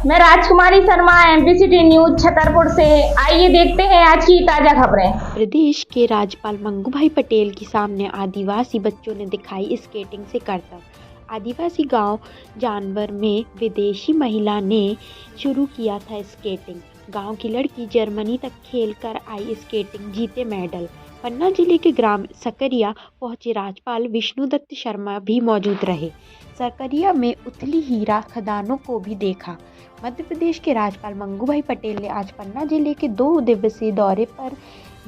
मैं राजकुमारी शर्मा एमपीसीटी न्यूज छतरपुर से। आइए देखते हैं आज की ताजा खबरें। प्रदेश के राज्यपाल मंगूभाई पटेल के सामने आदिवासी बच्चों ने दिखाई स्केटिंग से करतब। आदिवासी गांव जानवर में विदेशी महिला ने शुरू किया था स्केटिंग। गांव की लड़की जर्मनी तक खेल कर आई स्केटिंग, जीते मेडल। पन्ना जिले के ग्राम सकरिया पहुंचे राज्यपाल विष्णुदत्त शर्मा भी मौजूद रहे। सकरिया में उथली हीरा खदानों को भी देखा। मध्य प्रदेश के राज्यपाल मंगूभाई पटेल ने आज पन्ना जिले के 2 दिवसीय दौरे पर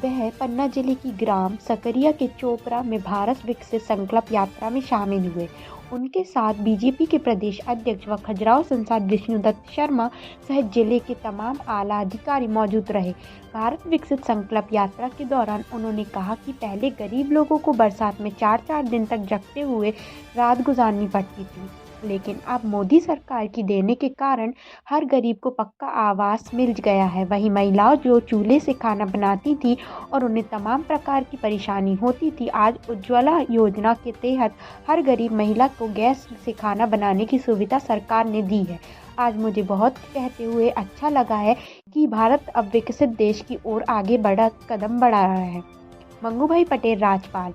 वह पन्ना जिले की ग्राम सकरिया के चोपड़ा में भारत विकसित संकल्प यात्रा में शामिल हुए। उनके साथ बीजेपी के प्रदेश अध्यक्ष व खजुराहो सांसद विष्णुदत्त शर्मा सहित जिले के तमाम आला अधिकारी मौजूद रहे। भारत विकसित संकल्प यात्रा के दौरान उन्होंने कहा कि पहले गरीब लोगों को बरसात में 4-4 दिन तक जगते हुए रात गुजारनी पड़ती थी, लेकिन अब मोदी सरकार की देने के कारण हर गरीब को पक्का आवास मिल गया है। वहीं महिलाओं जो चूल्हे से खाना बनाती थी और उन्हें तमाम प्रकार की परेशानी होती थी, आज उज्ज्वला योजना के तहत हर गरीब महिला को गैस से खाना बनाने की सुविधा सरकार ने दी है। आज मुझे बहुत कहते हुए अच्छा लगा है कि भारत अब विकसित देश की ओर आगे कदम बढ़ा रहा है। मंगूभाई पटेल राज्यपाल।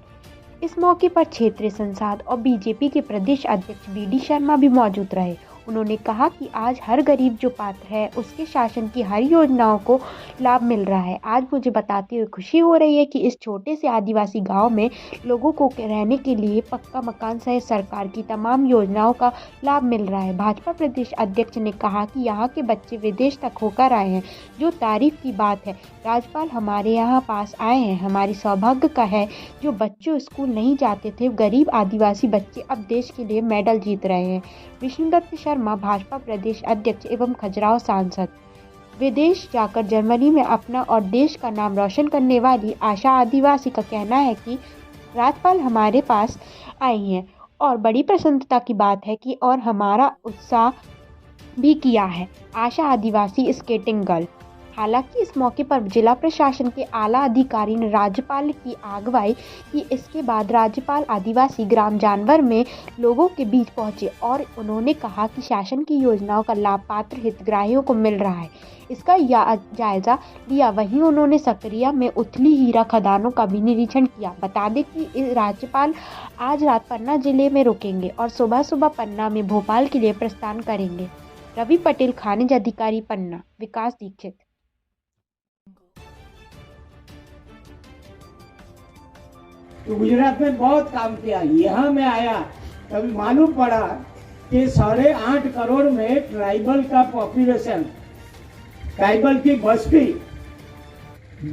इस मौके पर क्षेत्रीय सांसद और बीजेपी के प्रदेश अध्यक्ष बीडी शर्मा भी मौजूद रहे। उन्होंने कहा कि आज हर गरीब जो पात्र है उसके शासन की हर योजनाओं को लाभ मिल रहा है। आज मुझे बताते हुए खुशी हो रही है कि इस छोटे से आदिवासी गांव में लोगों को रहने के लिए पक्का मकान सहित सरकार की तमाम योजनाओं का लाभ मिल रहा है। भाजपा प्रदेश अध्यक्ष ने कहा कि यहाँ के बच्चे विदेश तक होकर आए हैं, जो तारीफ की बात है। राज्यपाल हमारे यहाँ पास आए हैं, हमारी सौभाग्य का है। जो बच्चे स्कूल नहीं जाते थे, गरीब आदिवासी बच्चे अब देश के लिए मेडल जीत रहे हैं। विष्णुदत्त शर्मा भाजपा प्रदेश अध्यक्ष एवं खजुराहो सांसद। विदेश जाकर जर्मनी में अपना और देश का नाम रोशन करने वाली आशा आदिवासी का कहना है कि राज्यपाल हमारे पास आई हैं और बड़ी प्रसन्नता की बात है कि और हमारा उत्साह भी किया है। आशा आदिवासी स्केटिंग गर्ल। हालांकि इस मौके पर जिला प्रशासन के आला अधिकारी ने राज्यपाल की अगुवाई की। इसके बाद राज्यपाल आदिवासी ग्राम जानवर में लोगों के बीच पहुंचे और उन्होंने कहा कि शासन की योजनाओं का लाभ पात्र हितग्राहियों को मिल रहा है। इसका जायजा लिया। वहीं उन्होंने सकरिया में उथली हीरा खदानों का भी निरीक्षण किया। बता दें कि राज्यपाल आज रात पन्ना जिले में रुकेंगे और सुबह सुबह पन्ना में भोपाल के लिए प्रस्थान करेंगे। रवि पटेल, खनिज अधिकारी पन्ना। विकास दीक्षित। तो गुजरात में बहुत काम किया। यहाँ में आया तभी मालूम पड़ा कि 8.5 करोड़ में ट्राइबल का पॉपुलेशन, ट्राइबल की बस्ती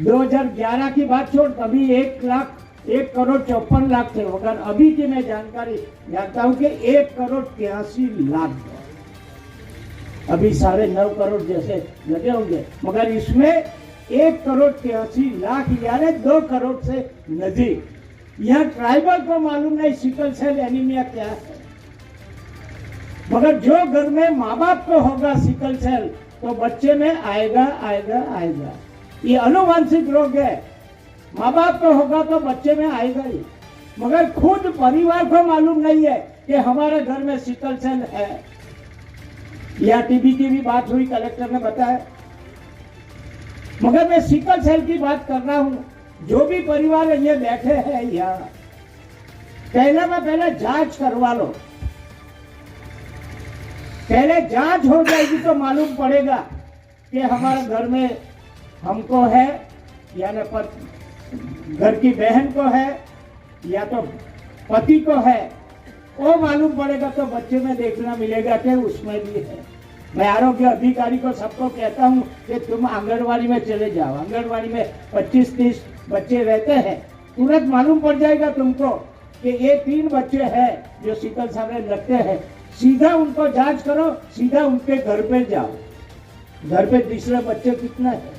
2011 की बात छोड़, तभी 1,54,00,000 थे। मगर अभी की मैं जानकारी जानता हूँ कि 1,83,00,000 अभी 9.5 करोड़ जैसे लगे होंगे, मगर इसमें 1,83,00,000 यानी 2 करोड़ से नजदीक। यह ट्राइबल को मालूम नहीं सिकल सेल एनीमिया क्या है, मगर जो घर में माँ बाप को होगा सिकल सेल तो बच्चे में आएगा आएगा आएगा। ये अनुवांशिक रोग है, माँ बाप को होगा तो बच्चे में आएगा ही, मगर खुद परिवार को मालूम नहीं है कि हमारे घर में सिकल सेल है। या टीबी की भी बात हुई, कलेक्टर ने बताया, मगर मैं सिकल सेल की बात कर रहा हूं। जो भी परिवार ये बैठे हैं यहाँ, पहले जांच करवा लो। पहले जांच हो जाएगी तो मालूम पड़ेगा कि हमारे घर में हमको है या न घर की बहन को है या तो पति को है, वो मालूम पड़ेगा तो बच्चे में देखना मिलेगा कि उसमें भी है। मैं आरोग्य अधिकारी को सबको कहता हूं कि तुम आंगनवाड़ी में चले जाओ। आंगनवाड़ी में 25-30 बच्चे रहते हैं, तुरंत मालूम पड़ जाएगा तुमको कि ये 3 बच्चे हैं जो सिकल सेल लगते हैं। सीधा उनको जांच करो, सीधा उनके घर पे जाओ, घर पे तीसरे बच्चे कितना है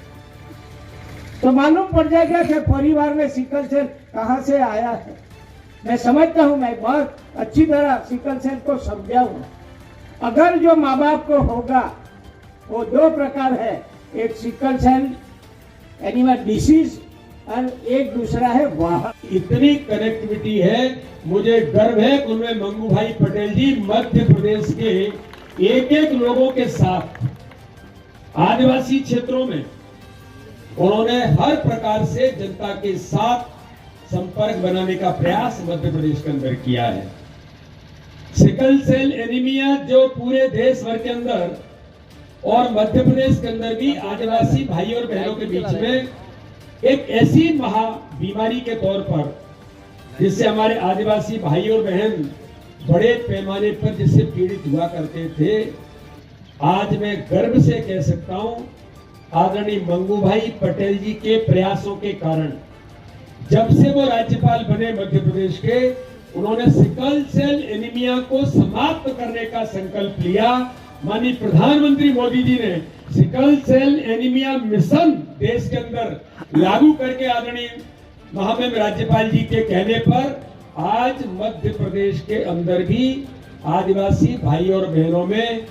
तो मालूम पड़ जाएगा कि परिवार में सिकल सेल कहाँ से आया है। मैं समझता हूँ, मैं बहुत अच्छी तरह सिकल सेल को समझा हूँ। अगर जो माँ बाप को होगा वो 2 प्रकार है, एक सिकल सेल एनीमिया डिसीज और एक दूसरा है वाह। इतनी कनेक्टिविटी है, मुझे गर्व है कि उनमें मंगूभाई पटेल जी मध्य प्रदेश के एक लोगों के साथ आदिवासी क्षेत्रों में उन्होंने हर प्रकार से जनता के साथ संपर्क बनाने का प्रयास मध्य प्रदेश के अंदर किया है। सिकल सेल एनीमिया जो पूरे देश भर के अंदर और मध्य प्रदेश के अंदर भी आदिवासी भाई और बहनों के बीच में एक ऐसी महा बीमारी के तौर पर जिससे हमारे आदिवासी भाई और बहन बड़े पैमाने पर जिससे पीड़ित हुआ करते थे, आज मैं गर्व से कह सकता हूं आदरणीय मंगू भाई पटेल जी के प्रयासों के कारण जब से वो राज्यपाल बने मध्य प्रदेश के, उन्होंने सिकल सेल एनीमिया को समाप्त करने का संकल्प लिया। माननीय प्रधानमंत्री मोदी जी ने सिकल सेल एनीमिया मिशन देश के अंदर लागू करके आदरणीय महामहिम राज्यपाल जी के कहने पर आज मध्य प्रदेश के अंदर भी आदिवासी भाई और बहनों में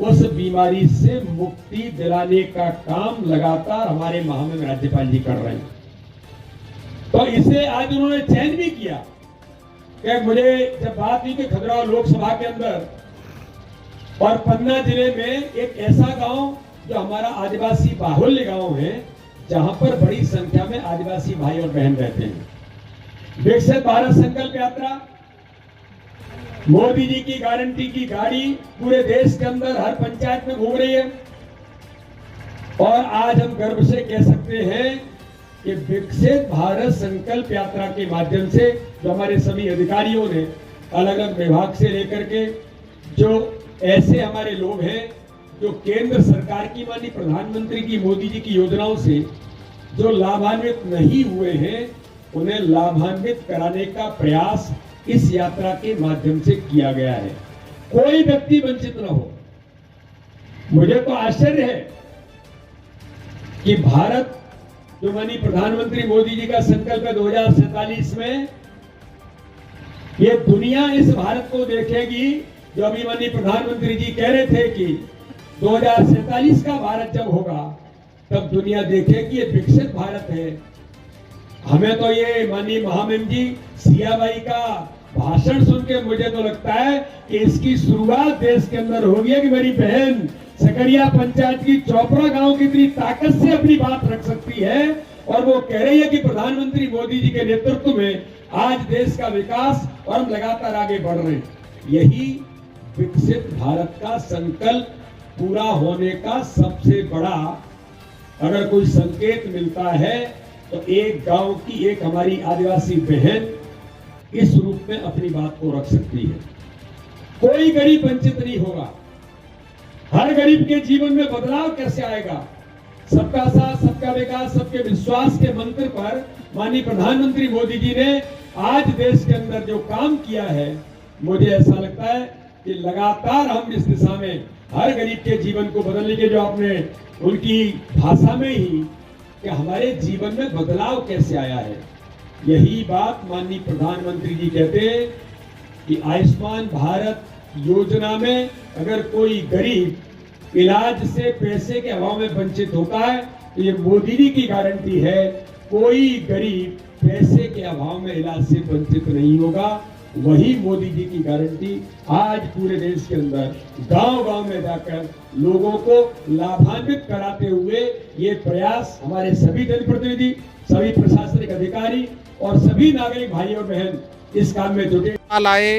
उस बीमारी से मुक्ति दिलाने का काम लगातार हमारे महामहिम राज्यपाल जी कर रहे हैं। तो इसे आज उन्होंने चयन भी किया कि मुझे जब बात हुई कि खजुराहो लोकसभा के अंदर और पन्ना जिले में एक ऐसा गांव जो हमारा आदिवासी बाहुल्य गांव है, जहां पर बड़ी संख्या में आदिवासी भाई और बहन रहते हैं। विकसित भारत संकल्प यात्रा, मोदी जी की गारंटी की गाड़ी पूरे देश के अंदर हर पंचायत में घूम रही है और आज हम गर्व से कह सकते हैं कि विकसित भारत संकल्प यात्रा के माध्यम से जो हमारे सभी अधिकारियों ने अलग अलग विभाग से लेकर के जो ऐसे हमारे लोग हैं जो केंद्र सरकार की माननीय प्रधानमंत्री की मोदी जी की योजनाओं से जो लाभान्वित नहीं हुए हैं, उन्हें लाभान्वित कराने का प्रयास इस यात्रा के माध्यम से किया गया है। कोई व्यक्ति वंचित न हो। मुझे तो आश्चर्य है कि भारत जो माननीय प्रधानमंत्री मोदी जी का संकल्प है 2047 में, ये दुनिया इस भारत को देखेगी जो अभी माननीय प्रधानमंत्री जी कह रहे थे कि 2047 का भारत जब होगा तब दुनिया देखेगी ये विकसित भारत है। हमें तो ये माननीय महामहिम जी सियाबाई का भाषण सुन के मुझे तो लगता है कि इसकी शुरुआत देश के अंदर हो गई कि मेरी बहन सकरिया पंचायत की चोपड़ा गांव की इतनी ताकत से अपनी बात रख सकती है और वो कह रही है कि प्रधानमंत्री मोदी जी के नेतृत्व में आज देश का विकास और हम लगातार आगे बढ़ रहे हैं। यही विकसित भारत का संकल्प पूरा होने का सबसे बड़ा अगर कोई संकेत मिलता है तो एक गांव की एक हमारी आदिवासी बहन इस रूप में अपनी बात को रख सकती है। कोई गरीब वंचित नहीं होगा। हर गरीब के जीवन में बदलाव कैसे आएगा? सबका साथ, सबका विकास, सबके विश्वास के मंत्र पर माननीय प्रधानमंत्री मोदी जी ने आज देश के अंदर जो काम किया है, मुझे ऐसा लगता है कि लगातार हम इस दिशा में हर गरीब के जीवन को बदलने के जो आपने उनकी भाषा में ही कि हमारे जीवन में बदलाव कैसे आया है, यही बात माननीय प्रधानमंत्री जी कहते हैं कि आयुष्मान भारत योजना में अगर कोई गरीब इलाज से पैसे के अभाव में वंचित होता है तो ये मोदी जी की गारंटी है कोई गरीब पैसे के अभाव में इलाज से वंचित नहीं होगा। वही मोदी जी की गारंटी आज पूरे देश के अंदर गांव-गांव में जाकर लोगों को लाभान्वित कराते हुए ये प्रयास हमारे सभी जनप्रतिनिधि, सभी प्रशासनिक अधिकारी और सभी नागरिक भाई और बहन इस काम में जुटे। आए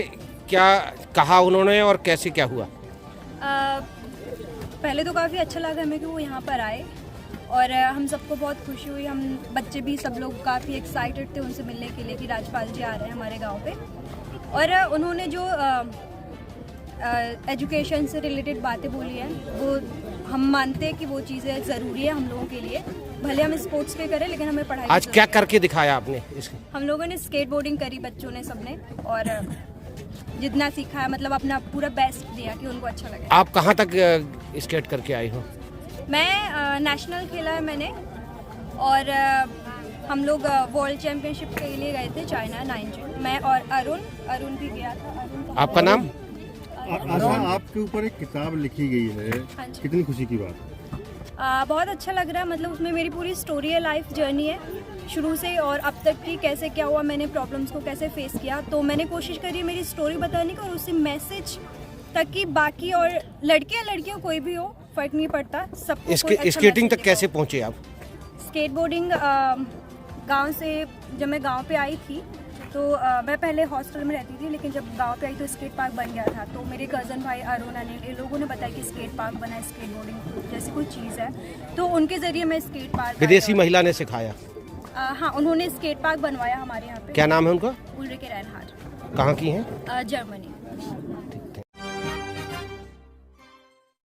क्या कहा उन्होंने और कैसे क्या हुआ? पहले तो काफ़ी अच्छा लगा हमें कि वो यहाँ पर आए और हम सबको बहुत खुशी हुई। हम बच्चे भी सब लोग काफ़ी एक्साइटेड थे उनसे मिलने के लिए कि राज्यपाल जी आ रहे हैं हमारे गांव पे। और उन्होंने जो एजुकेशन से रिलेटेड बातें बोली हैं वो हम मानते हैं कि वो चीज़ें ज़रूरी है हम लोगों के लिए। भले हम स्पोर्ट्स पे करें लेकिन हमें पढ़ाई आज क्या करके दिखाया आपने इसके? हम लोगों ने स्केट बोर्डिंग करी बच्चों ने सबने और जितना सीखा है मतलब अपना पूरा बेस्ट दिया कि उनको अच्छा लगे। आप कहाँ तक स्केट करके आए हो? मैं नेशनल खेला है मैंने और हम लोग वर्ल्ड चैंपियनशिप के लिए गए थे चाइना 9 मैं और अरुण भी गया था। आपका नाम? आशा, आपके ऊपर एक किताब लिखी गई है, हाँ जी। कितनी खुशी की बात? बहुत अच्छा लग रहा है। मतलब उसमें मेरी पूरी स्टोरी है, लाइफ जर्नी है शुरू से और अब तक की, कैसे क्या हुआ, मैंने प्रॉब्लम्स को कैसे फेस किया। तो मैंने कोशिश करी मेरी स्टोरी बताने का और उसी मैसेज तक कि बाकी और लड़के या लड़कियाँ कोई भी हो फर्क नहीं पड़ता, सबको कोई अच्छा स्केटिंग मैसेज तक कैसे देगा। पहुंचे आप? स्केट बोर्डिंग गाँव से जब मैं गाँव पे आई थी तो मैं पहले हॉस्टल में रहती थी, लेकिन जब गांव पे आई तो स्केट पार्क बन गया था। तो मेरे कज़न भाई अरुण अनिल ये लोगों ने बताया कि स्केट पार्क बना है, स्केट बोर्डिंग जैसी कोई चीज़ है, तो उनके ज़रिए मैं स्केट पार्क विदेशी महिला ने सिखाया? हाँ, उन्होंने स्केट पार्क बनवाया हमारे यहाँ पे। क्या नाम है उनका? उल्रिके रैनहार्ट। कहाँ की हैं? जर्मनी।